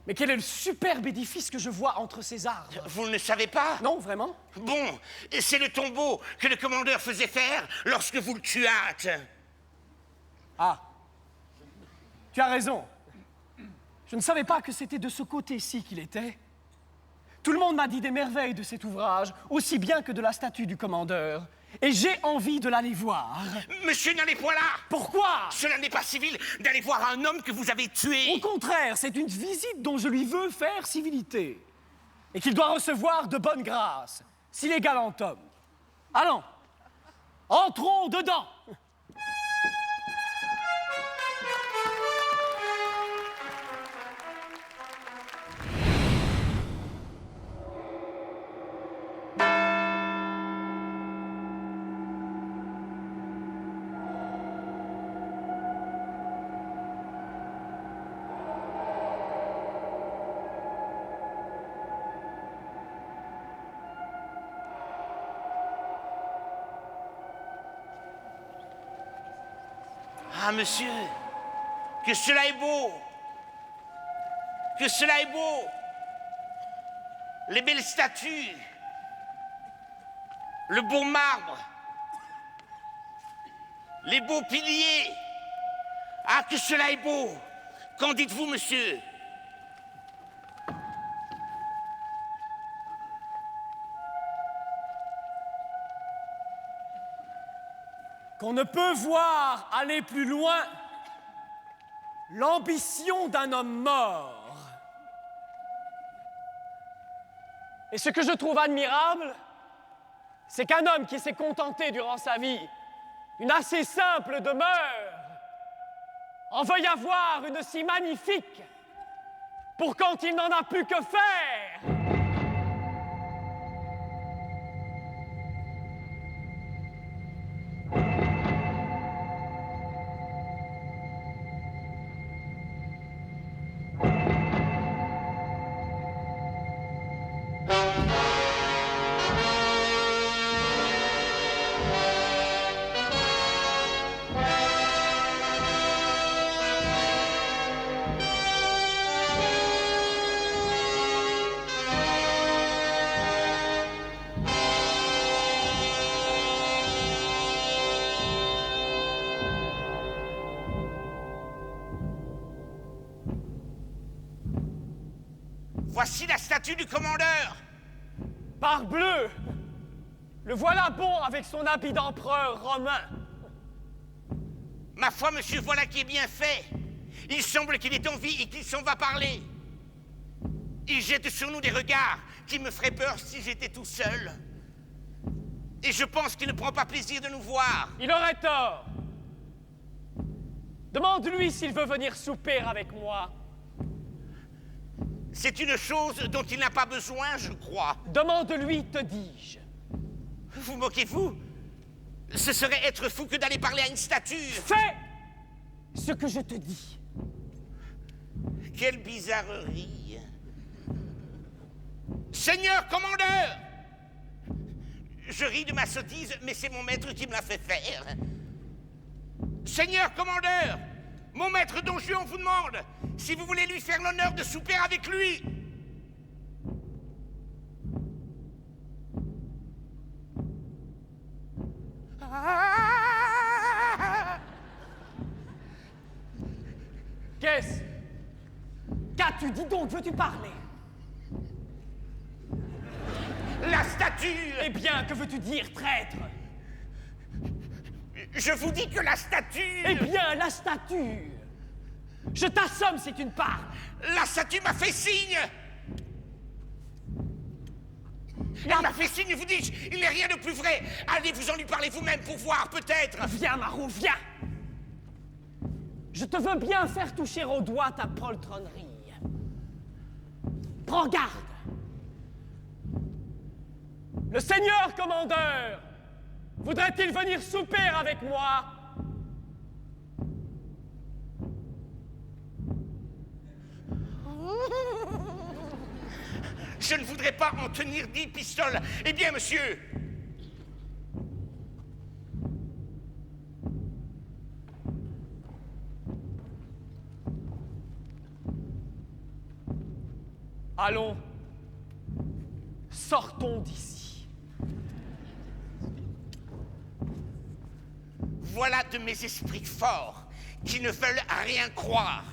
Mais quel est le superbe édifice que je vois entre ces arbres? Vous ne le savez pas? Non, vraiment? Bon, c'est le tombeau que le commandeur faisait faire lorsque vous le tuâtes. Ah, tu as raison. Je ne savais pas que c'était de ce côté-ci qu'il était. Tout le monde m'a dit des merveilles de cet ouvrage, aussi bien que de la statue du commandeur. Et j'ai envie de l'aller voir. Monsieur n'allez point là! Pourquoi? Cela n'est pas civil d'aller voir un homme que vous avez tué. Au contraire, c'est une visite dont je lui veux faire civilité. Et qu'il doit recevoir de bonne grâce, s'il est galant homme. Allons, entrons dedans. Ah, monsieur, que cela est beau! Que cela est beau! Les belles statues, le beau marbre, les beaux piliers. Ah, que cela est beau! Qu'en dites-vous, monsieur? Qu'on ne peut voir aller plus loin l'ambition d'un homme mort. Et ce que je trouve admirable, c'est qu'un homme qui s'est contenté durant sa vie d'une assez simple demeure en veuille avoir une si magnifique pour quand il n'en a plus que faire. Voici la statue du commandeur. Parbleu! Le voilà bon avec son habit d'empereur romain. Ma foi, monsieur, voilà qui est bien fait. Il semble qu'il est en vie et qu'il s'en va parler. Il jette sur nous des regards qui me feraient peur si j'étais tout seul. Et je pense qu'il ne prend pas plaisir de nous voir. Il aurait tort. Demande-lui s'il veut venir souper avec moi. C'est une chose dont il n'a pas besoin, je crois. Demande-lui, te dis-je. Vous moquez-vous? Ce serait être fou que d'aller parler à une statue. Fais ce que je te dis. Quelle bizarrerie. Seigneur commandeur! Je ris de ma sottise, mais c'est mon maître qui me l'a fait faire. Seigneur commandeur! Mon maître Don Juan vous demande si vous voulez lui faire l'honneur de souper avec lui. Qu'est-ce? Qu'as-tu dit donc? Veux-tu parler? La statue! Eh bien, que veux-tu dire, traître? Je vous dis que la statue... Eh bien, la statue! Je t'assomme si tu ne parles! La statue m'a fait signe! Elle m'a fait signe, vous dis-je, il n'est rien de plus vrai. Allez vous en lui parler vous-même pour voir, peut-être. Viens, Marot, viens! Je te veux bien faire toucher au doigt ta poltronnerie. Prends garde! Le seigneur commandeur voudrait-il venir souper avec moi? Je ne voudrais pas en tenir 10 pistoles. Eh bien, monsieur, Allons, sortons d'ici. Voilà de mes esprits forts qui ne veulent à rien croire.